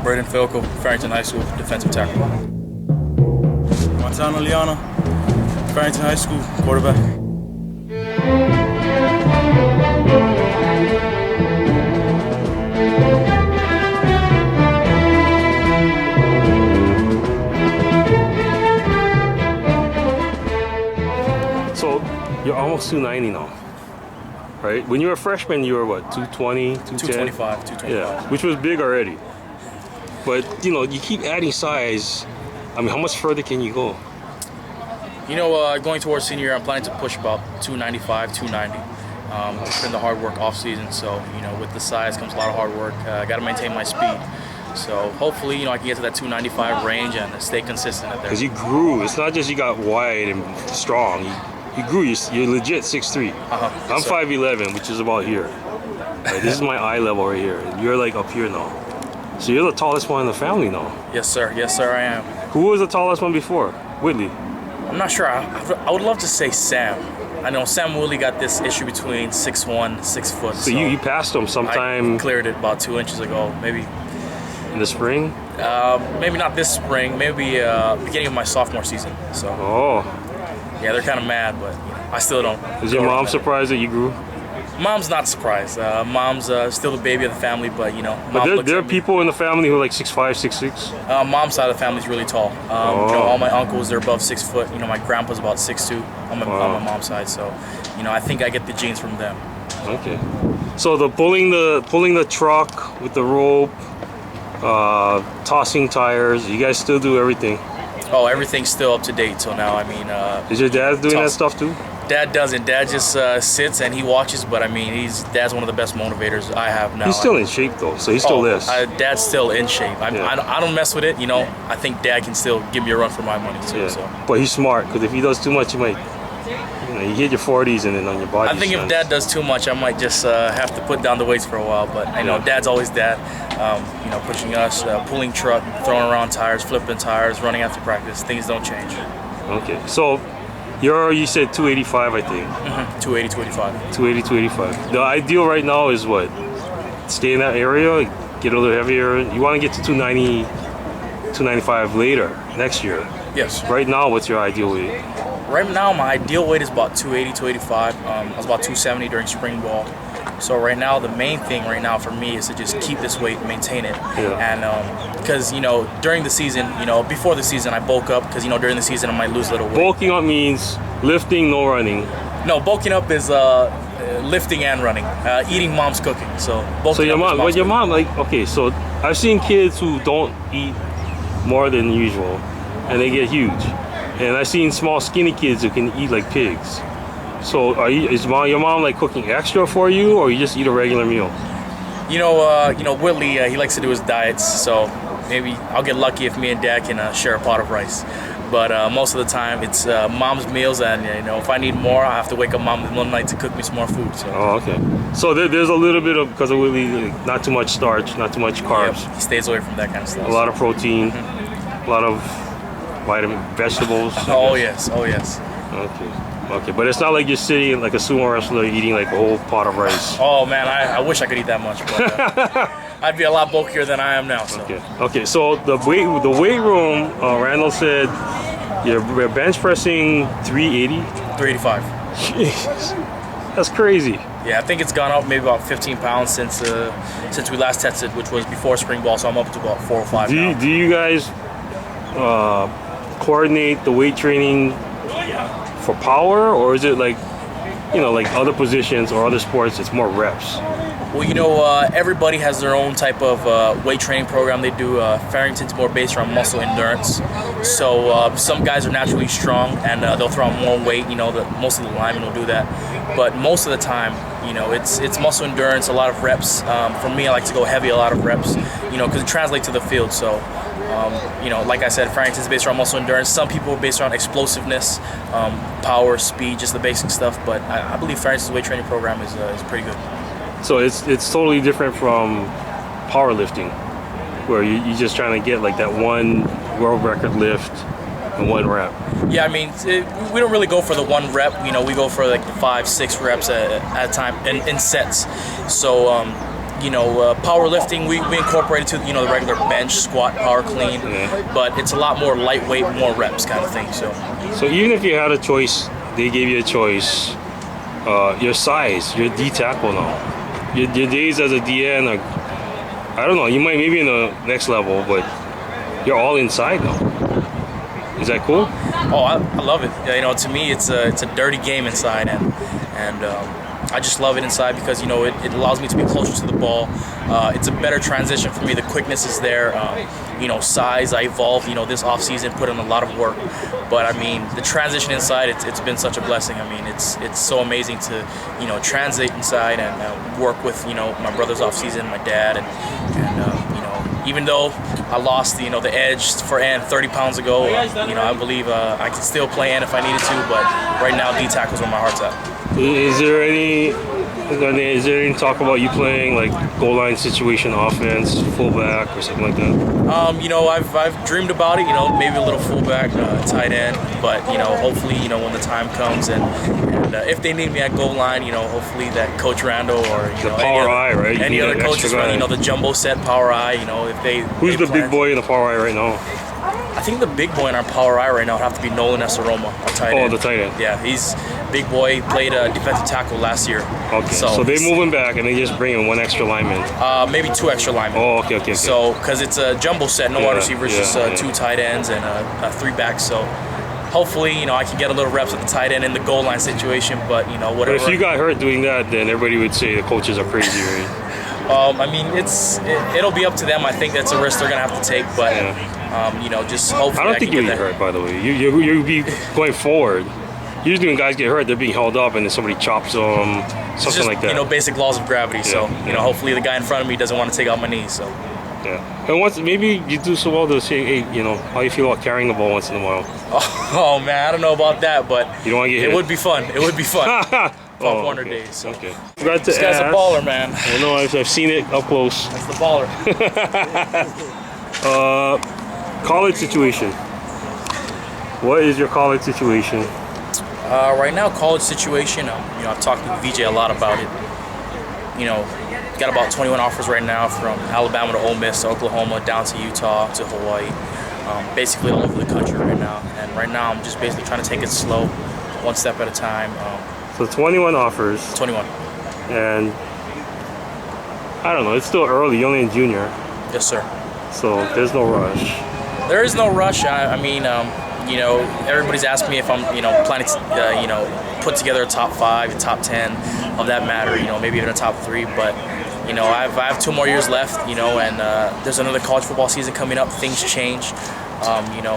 Breiden Fehoko, Farrington High School, defensive tackle. Montana Liana, Farrington High School, quarterback. So you're almost 290 now, right? When you were a freshman, you were what, 220, 210? 225. Yeah, which was big already. But you know, you keep adding size. I mean, how much further can you go? You know, going towards senior year, I'm planning to push about 295, 290. It's been the hard work off season, so you know, with the size comes a lot of hard work. I got to maintain my speed. So hopefully, you know, I can get to that 295 range and stay consistent at there. Because you grew. It's not just you got wide and strong. You grew. You're legit 6'3". I'm 5'11", which is about here. Right, this is my eye level right here. You're like up here now. So you're the tallest one in the family now. Yes, sir. Yes, sir, I am. Who was the tallest one before? Whitley? I'm not sure. I would love to say Sam. I know Sam Willie got this issue between 6'1", 6 foot. So you passed him sometime. I cleared it about 2 inches ago, maybe. In the spring? Maybe not this spring. Maybe beginning of my sophomore season. So. Oh. Yeah, they're kind of mad, but I still don't. Is your mom surprised that you grew? Mom's not surprised. Mom's still the baby of the family, but you know. But there are people in the family who are like 6'5", 6'6". Mom's side of the family is really tall. You know, all my uncles, they're above 6 foot. You know, my grandpa's about 6'2" on my mom's side. So, you know, I think I get the genes from them. Okay. So the pulling the truck with the rope, tossing tires, you guys still do everything? Oh, everything's still up to date till now. I mean, is your dad doing that stuff too? Dad doesn't. Dad just sits and he watches. But I mean, Dad's one of the best motivators I have now. He's still in shape though, so he still lives. Dad's still in shape. I don't mess with it. You know, I think Dad can still give me a run for my money too. Yeah. So. But he's smart, because if he does too much, you might, you know, you hit your 40s and then on your body. I think if Dad does too much, I might just have to put down the weights for a while. But I know Dad's always Dad. You know, pushing us, pulling truck, throwing around tires, flipping tires, running after practice. Things don't change. Okay, so you said 285, I think. 280, 285. 280, 285. The ideal right now is what? Stay in that area, get a little heavier. You want to get to 290, 295 later, next year. Yes. Right now, what's your ideal weight? Right now, my ideal weight is about 280, 285. I was about 270 during spring ball. So right now, the main thing right now for me is to just keep this weight, maintain it. Yeah. And because, you know, during the season, you know, before the season, I bulk up because, you know, during the season, I might lose a little weight. Bulking up means lifting, no running. No, bulking up is lifting and running, eating mom's cooking. So bulking up is your mom, like, okay, so I've seen kids who don't eat more than usual and they get huge. And I've seen small skinny kids who can eat like pigs. So is your mom like cooking extra for you, or you just eat a regular meal? You know, Whitley, he likes to do his diets, so maybe I'll get lucky if me and Dad can share a pot of rice. But most of the time, it's mom's meals, and you know, if I need more, I have to wake up mom in the middle of the night to cook me some more food. So. Oh, okay. So there's a little bit of, because of Whitley, not too much starch, not too much carbs. Yeah, he stays away from that kind of stuff. A lot of protein, a lot of vegetables. Oh yes, oh yes. Okay, but it's not like you're sitting like a sumo wrestler eating like a whole pot of rice. Oh man, I wish I could eat that much, but I'd be a lot bulkier than I am now. So. Okay. So the weight room, Randall said you're bench pressing 380. 385. Jeez, that's crazy. Yeah, I think it's gone up maybe about 15 pounds since we last tested, which was before spring ball. So I'm up to about 405 now. Do you guys coordinate the weight training for power, or is it like, you know, like other positions or other sports, it's more reps? Well, you know, everybody has their own type of weight training program they do. Farrington's more based around muscle endurance. So some guys are naturally strong and they'll throw out more weight. You know, most of the linemen will do that. But most of the time, you know, it's muscle endurance, a lot of reps. For me, I like to go heavy, a lot of reps, you know, because it translates to the field. So, you know, like I said, Farrington's based around muscle endurance. Some people are based around explosiveness, power, speed, just the basic stuff. But I believe Farrington's weight training program is pretty good. So it's totally different from powerlifting, where you're just trying to get like that one world record lift in one rep. Yeah, I mean, we don't really go for the one rep. You know, we go for like the 5-6 reps at a time in sets. So, powerlifting, we incorporated to, the regular bench, squat, power clean, but it's a lot more lightweight, more reps kind of thing. So even if you had a choice, they gave you a choice, your size, you're D tackle now. Your days as a DN, I don't know, you might maybe in the next level, but you're all inside now. Is that cool? Oh, I love it. To me, it's a dirty game inside, and I just love it inside because, it allows me to be closer to the ball. It's a better transition for me. The quickness is there. Size, I evolved, this offseason, put in a lot of work. But, the transition inside, it's been such a blessing. It's so amazing to, translate inside and work with, my brother's offseason, my dad, and even though I lost, the edge for Ann 30 pounds ago, I believe I can still play Ann if I needed to, but right now D-tackle's where my heart's at. Is there any talk about you playing like goal line situation offense, fullback, or something like that? I've dreamed about it. Maybe a little fullback, tight end. But hopefully, when the time comes and if they need me at goal line, hopefully that Coach Randall or the power eye, right? Any other coaches run, the jumbo set power eye. If they who's the big boy in the power eye right now? I think the big boy in our power eye right now would have to be Nolan Esaroma, our tight end. Oh, the tight end. Yeah, he's big boy. Played defensive tackle last year. Okay. So they move him back and they just bring in one extra lineman. Maybe 2 extra linemen. Oh, okay. So because it's a jumbo set, no wide receivers, just 2 tight ends and 3 backs. So hopefully, I can get a little reps at the tight end in the goal line situation. But whatever. But if you got hurt doing that, then everybody would say the coaches are crazy, right? It'll be up to them. I think that's a risk they're gonna have to take. But just hopefully. I don't think you'll get hurt. By the way, you'll be going forward. Usually when guys get hurt, they're being held up and then somebody chops them, something like that. Basic laws of gravity. So hopefully the guy in front of me doesn't want to take out my knee. So. Yeah. And once maybe you do so well to say, hey, how you feel about carrying the ball once in a while? Oh man, I don't know about that, but you don't want to get hit. It would be fun. It would be fun. Pop Warner days. So. Okay. This guy's a baller, man. I know. I've seen it up close. That's the baller. College situation. What is your college situation? Right now, college situation. I've talked to VJ a lot about it. Got about 21 offers right now from Alabama to Ole Miss to Oklahoma, down to Utah to Hawaii. Basically all over the country right now. And right now, I'm just basically trying to take it slow, one step at a time. So 21 offers. 21. And I don't know. It's still early. You're only in junior. Yes, sir. So there's no rush. There is no rush. Everybody's asked me if I'm, planning to, put together a top 5, a top 10 of that matter, maybe even a top 3. But, I have 2 more years left, and there's another college football season coming up. Things change, and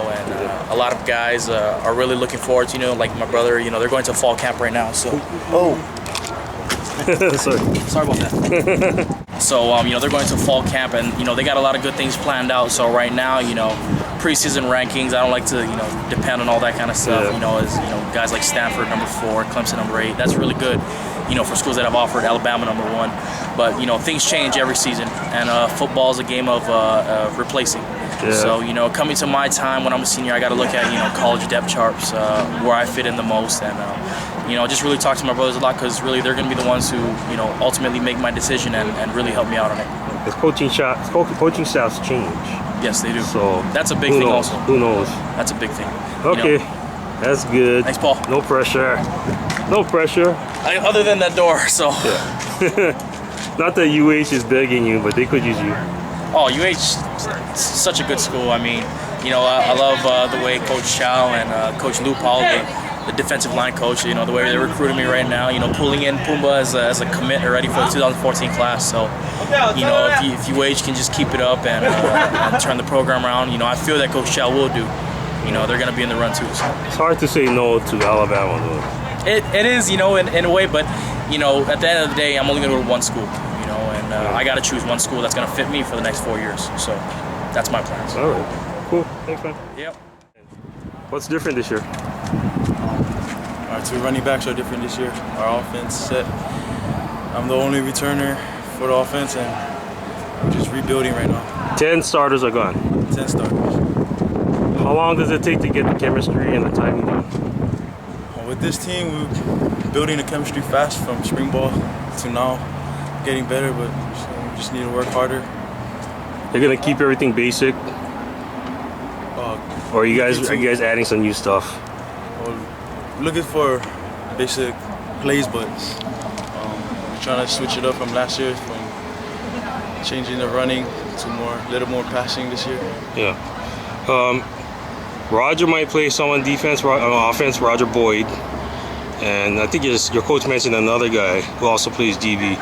a lot of guys are really looking forward to, like my brother, they're going to fall camp right now. So, sorry about that. So, they're going to fall camp and, they got a lot of good things planned out. So right now, preseason rankings, I don't like to, depend on all that kind of stuff. As guys like Stanford, number 4, Clemson, number 8. That's really good, for schools that have offered. Alabama, number 1. But, things change every season. And football is a game of replacing. Yeah. So, coming to my time when I'm a senior, I got to look at, college depth charts, where I fit in the most. And, just really talk to my brothers a lot because really they're going to be the ones who, ultimately make my decision and really help me out on it. Because coaching staffs change. Yes, they do. So that's a big thing also. Who knows? That's a big thing. Okay, that's good. Thanks, Paul. No pressure. No pressure. Other than that door, so. Yeah. Not that UH is begging you, but they could use you. Oh, UH is such a good school. I love the way Coach Chow and Coach Lou Paul, the defensive line coach, the way they're recruiting me right now, pulling in Pumbaa as a commit already for the 2014 class. So, if UH can just keep it up and turn the program around, I feel that Coach Chow will do. They're going to be in the run too. So. It's hard to say no to Alabama, though. It is, in a way, but, at the end of the day, I'm only going to go to one school, and I got to choose one school that's going to fit me for the next 4 years. So, that's my plans. All right. Cool. Thanks, man. Yep. What's different this year? Our 2 running backs are different this year. Our offense set. I'm the only returner for the offense, and we're just rebuilding right now. 10 starters are gone. 10 starters. How long does it take to get the chemistry and the timing down? With this team, we're building the chemistry fast from spring ball to now, getting better, but just need to work harder. They're gonna keep everything basic, or are you guys adding some new stuff? Well, looking for basic plays, but we're trying to switch it up from last year, from changing the running to a little more passing this year. Yeah. Roger might play some on defense, on offense, Roger Boyd. And I think your coach mentioned another guy who also plays DB.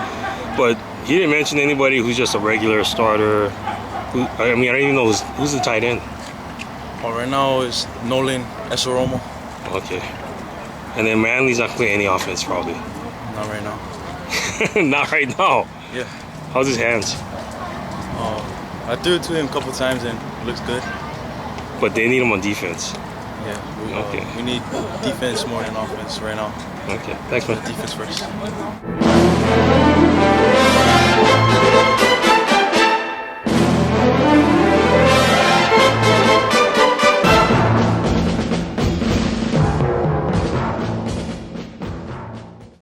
But he didn't mention anybody who's just a regular starter. I don't even know who's the tight end. Well, right now is Nolan Esoromo. Okay. And then Manley's not playing any offense, probably. Not right now. Not right now. Yeah. How's his hands? I threw it to him a couple times and it looks good. But they need him on defense. Yeah. We need defense more than offense right now. Okay. Thanks, man. Defense first.